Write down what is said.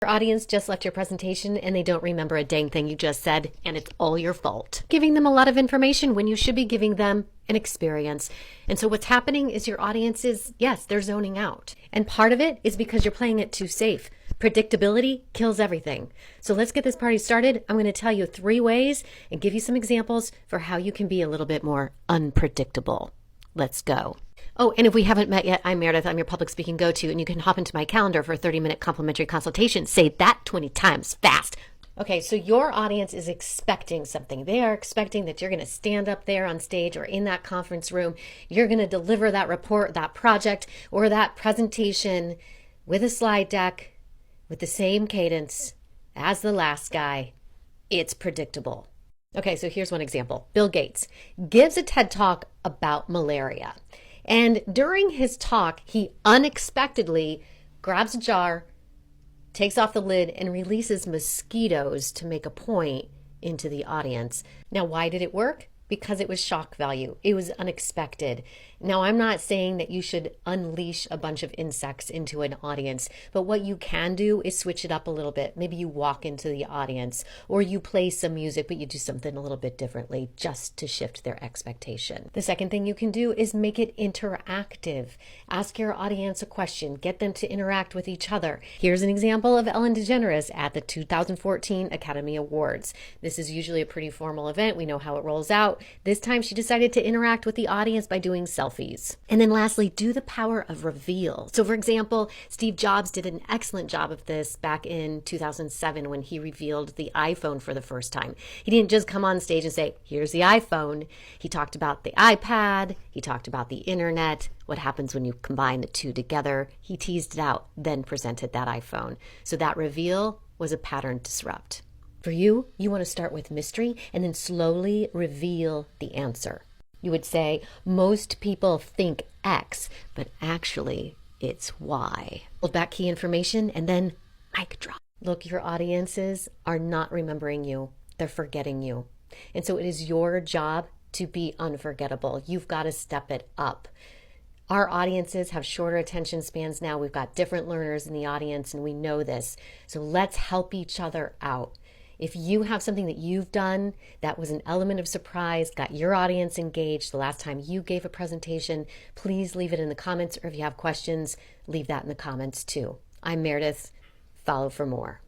Your audience just left your presentation and they don't remember a dang thing you just said, and it's all your fault. Giving them a lot of information when you should be giving them an experience. And so what's happening is your audience is, yes, they're zoning out. And part of it is because you're playing it too safe. Predictability kills everything. So let's get this party started. I'm going to tell you 3 ways and give you some examples for how you can be a little bit more unpredictable. Let's go. Oh, and if we haven't met yet, I'm Meredith. I'm your public speaking go-to, and you can hop into my calendar for a 30-minute complimentary consultation. Say that 20 times fast. Okay, so your audience is expecting something. They are expecting that you're going to stand up there on stage or in that conference room. You're going to deliver that report, that project, or that presentation with a slide deck with the same cadence as the last guy. It's predictable. Okay, so here's one example. Bill Gates gives a TED Talk about malaria. And during his talk, he unexpectedly grabs a jar, takes off the lid, and releases mosquitoes to make a point into the audience. Now, why did it work? Because it was shock value. It was unexpected. Now, I'm not saying that you should unleash a bunch of insects into an audience, but what you can do is switch it up a little bit. Maybe you walk into the audience, or you play some music, but you do something a little bit differently just to shift their expectation. The second thing you can do is make it interactive. Ask your audience a question. Get them to interact with each other. Here's an example of Ellen DeGeneres at the 2014 Academy Awards. This is usually a pretty formal event. We know how it rolls out. This time she decided to interact with the audience by doing selfies. And then lastly, do the power of reveal. So for example, Steve Jobs did an excellent job of this back in 2007 when he revealed the iPhone for the first time. He didn't just come on stage and say, here's the iPhone. He talked about the iPad. He talked about the internet, what happens when you combine the two together. He teased it out, then presented that iPhone. So that reveal was a pattern disrupt. For you, you want to start with mystery and then slowly reveal the answer. You would say, most people think X, but actually it's Y. Hold back key information and then mic drop. Look, your audiences are not remembering you. They're forgetting you. And so it is your job to be unforgettable. You've got to step it up. Our audiences have shorter attention spans now. We've got different learners in the audience, and we know this. So let's help each other out. If you have something that you've done that was an element of surprise, got your audience engaged the last time you gave a presentation, please leave it in the comments, or if you have questions, leave that in the comments too. I'm Meredith. Follow for more.